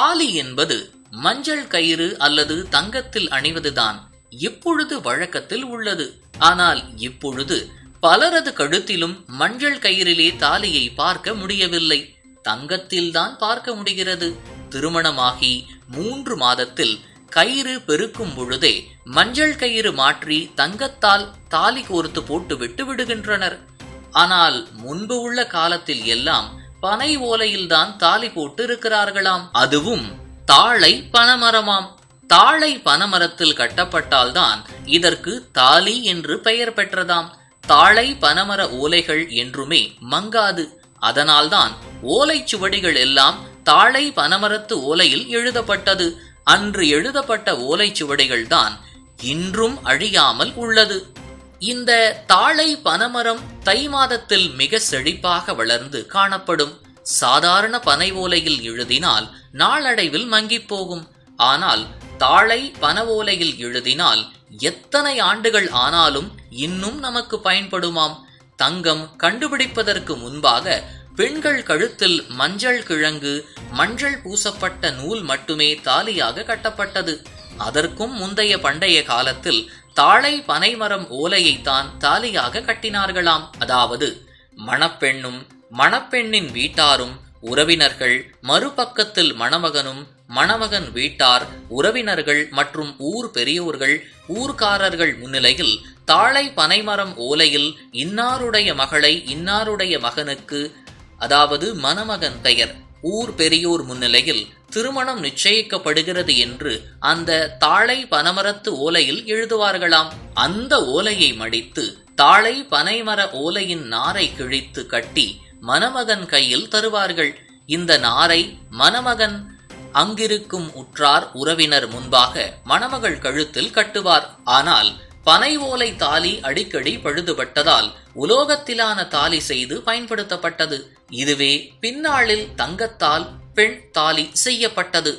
தாலி என்பது மஞ்சள் கயிறு அல்லது தங்கத்தில் அணிவதுதான் இப்பொழுது வழக்கத்தில் உள்ளது. ஆனால் இப்பொழுது பலரது கழுத்திலும் மஞ்சள் கயிறிலே தாலியை பார்க்க முடியவில்லை, தங்கத்தில்தான் பார்க்க முடிகிறது. திருமணமாகி 3 மாதத்தில் கயிறு பெருக்கும் பொழுதே மஞ்சள் கயிறு மாற்றி தங்கத்தால் தாலி கோர்த்து போட்டு விட்டு விடுகின்றனர். ஆனால் முன்பு உள்ள காலத்தில் எல்லாம் பனை ஓலையில்தான் தாலி போட்டு இருக்கிறார்களாம். அதுவும் தாழை பனமரமாம். தாழை பனமரத்தில் கட்டப்பட்டால்தான் இதற்கு தாலி என்று பெயர் பெற்றதாம். தாழை பனமர ஓலைகள் என்றுமே மங்காது. அதனால்தான் ஓலைச்சுவடிகள் எல்லாம் தாழை பனமரத்து ஓலையில் எழுதப்பட்டது. அன்று எழுதப்பட்ட ஓலைச்சுவடிகள் தான் இன்றும் அழியாமல் உள்ளது. இந்த தாழை பனமரம் தை மாதத்தில் மிக செழிப்பாக வளர்ந்து காணப்படும். சாதாரண பனை ஓலையில் எழுதினால் நாளடைவில் மங்கிப் போகும். ஆனால் தாழை பன ஓலையில் எழுதினால் எத்தனை ஆண்டுகள் ஆனாலும் இன்னும் நமக்கு பயன்படுமாம். தங்கம் கண்டுபிடிப்பதற்கு முன்பாக பெண்கள் கழுத்தில் மஞ்சள் கிழங்கு, மஞ்சள் பூசப்பட்ட நூல் மட்டுமே தாலியாக கட்டப்பட்டது. அதற்கும் முந்தைய பண்டைய காலத்தில் தாழை பனைமரம் ஓலையைத்தான் தாலியாக கட்டினார்களாம். அதாவது மணப்பெண்ணும் மணப்பெண்ணின் வீட்டாரும் உறவினர்கள், மறுபக்கத்தில் மணமகனும் மணமகன் வீட்டார், உறவினர்கள் மற்றும் ஊர் பெரியோர்கள், ஊர்க்காரர்கள் முன்னிலையில் தாழை பனைமரம் ஓலையில் இன்னாருடைய மகளை இன்னாருடைய மகனுக்கு, அதாவது மணமகன் பெயர், ஊர் பெரியோர் முன்னிலையில் திருமணம் நிச்சயிக்கப்படுகிறது என்று அந்த தாழை பனமரத்து ஓலையில் எழுதுவார்களாம். அந்த ஓலையை மடித்து தாழை பனைமர ஓலையின் நாரை கிழித்து கட்டி மணமகன் கையில் தருவார்கள். இந்த நாரை மணமகன் அங்கிருக்கும் உற்றார் உறவினர் முன்பாக மணமகள் கழுத்தில் கட்டுவார். ஆனால் பனை ஓலை தாலி அடிக்கடி பழுதுபட்டதால் உலோகத்திலான தாலி செய்து பயன்படுத்தப்பட்டது. இதுவே பின்னாளில் தங்கத்தால் பெண் தாலி செய்யப்பட்டது.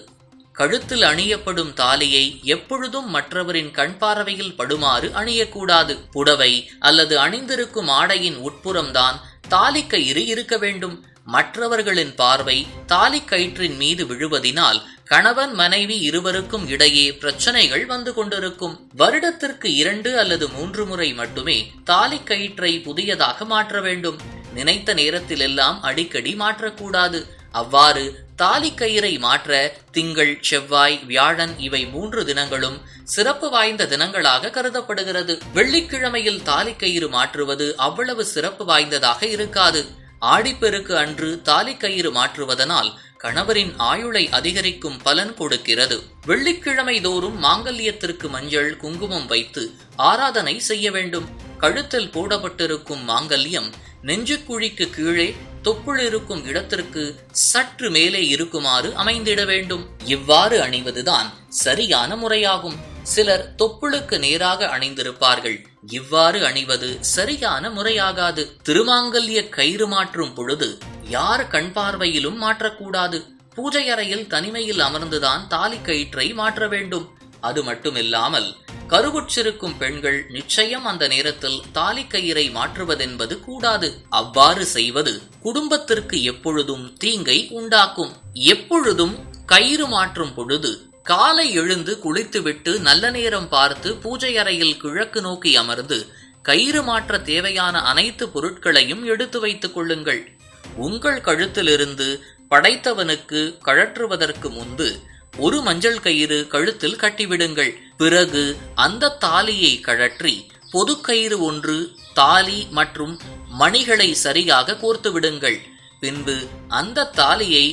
கழுத்தில் அணியப்படும் தாலியை எப்பொழுதும் மற்றவரின் கண் பார்வையில் படுமாறு அணியக்கூடாது. புடவை அல்லது அணிந்திருக்கும் ஆடையின் உட்புறம்தான் தாலி கயிறு இருக்க வேண்டும். மற்றவர்களின் பார்வை தாலி கயிற்றின் மீது விழுவதினால் கணவன் மனைவி இருவருக்கும் இடையே பிரச்சனைகள் வந்து கொண்டிருக்கும். வருடத்திற்கு 2 அல்லது 3 முறை மட்டுமே தாலி கயிற்றை புதியதாக மாற்ற வேண்டும். நினைத்த நேரத்தில் எல்லாம் அடிக்கடி மாற்றக்கூடாது. அவ்வாறு தாலி கயிறை மாற்ற திங்கள், செவ்வாய், வியாழன் இவை 3 தினங்களும் சிறப்பு வாய்ந்த தினங்களாக கருதப்படுகிறது. வெள்ளிக்கிழமையில் தாலி கயிறு மாற்றுவது அவ்வளவு சிறப்பு வாய்ந்ததாக இருக்காது. ஆடிப்பெருக்கு அன்று தாலி கயிறு மாற்றுவதனால் கணவரின் ஆயுளை அதிகரிக்கும் பலன் கொடுக்கிறது. வெள்ளிக்கிழமை தோறும் மாங்கல்யத்திற்கு மஞ்சள், குங்குமம் வைத்து ஆராதனை செய்ய வேண்டும். கழுத்தில் போடப்பட்டிருக்கும் மாங்கல்யம் நெஞ்சுக்குழிக்கு கீழே தொப்புள் இருக்கும் இடத்திற்கு சற்று மேலே இருக்குமாறு அமைந்திட வேண்டும். இவ்வாறு அணிவதுதான் சரியான முறையாகும். சிலர் தொப்புளுக்கு நேராக அணிந்திருப்பார்கள். இவ்வாறு அணிவது சரியான முறையாகாது. திருமாங்கல்ய கயிறு மாற்றும் பொழுது யார் கண் பார்வையிலும் மாற்றக்கூடாது. பூஜை அறையில் தனிமையில் அமர்ந்துதான் தாலி கயிற்றை மாற்ற வேண்டும். அது மட்டுமில்லாமல் கருவுற்றிருக்கும் பெண்கள் நிச்சயம் அந்த நேரத்தில் தாலி கயிறை மாற்றுவதென்பது கூடாது. அவ்வாறு செய்வது குடும்பத்திற்கு எப்பொழுதும் தீங்கை உண்டாக்கும். எப்பொழுதும் கயிறு மாற்றும் பொழுது காலை எழுந்து குளித்துவிட்டு நல்ல நேரம் பார்த்து பூஜை அறையில் கிழக்கு நோக்கி அமர்ந்து கயிறு மாற்ற தேவையான அனைத்து பொருட்களையும் எடுத்து வைத்துக் கொள்ளுங்கள். உங்கள் கழுத்திலிருந்து படைத்தவனுக்கு கழற்றுவதற்கு முன்பு ஒரு மஞ்சள் கயிறு கழுத்தில் கட்டிவிடுங்கள். பிறகு அந்த தாலியை கழற்றி பொது கயிறு ஒன்று தாலி மற்றும் மணிகளை சரியாக கோர்த்து விடுங்கள். பின்பு அந்த தாலியை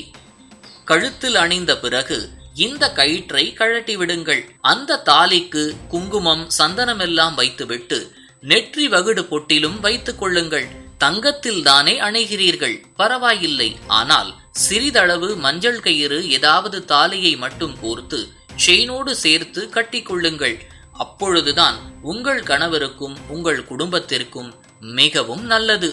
கழுத்தில் அணிந்த பிறகு இந்த கயிற்றை கழட்டி விடுங்கள். அந்த தாலிக்கு குங்குமம், சந்தனமெல்லாம் வைத்துவிட்டு நெற்றி வகுடு பொட்டிலும் வைத்துக் கொள்ளுங்கள். தங்கத்தில் தானே அணைகிறீர்கள், பரவாயில்லை. ஆனால் சிறிதளவு மஞ்சள் கயிறு ஏதாவது தாலியை மட்டும் கோர்த்து செயினோடு சேர்த்து கட்டிக்கொள்ளுங்கள். அப்பொழுதுதான் உங்கள் கணவருக்கும் உங்கள் குடும்பத்திற்கும் மிகவும் நல்லது.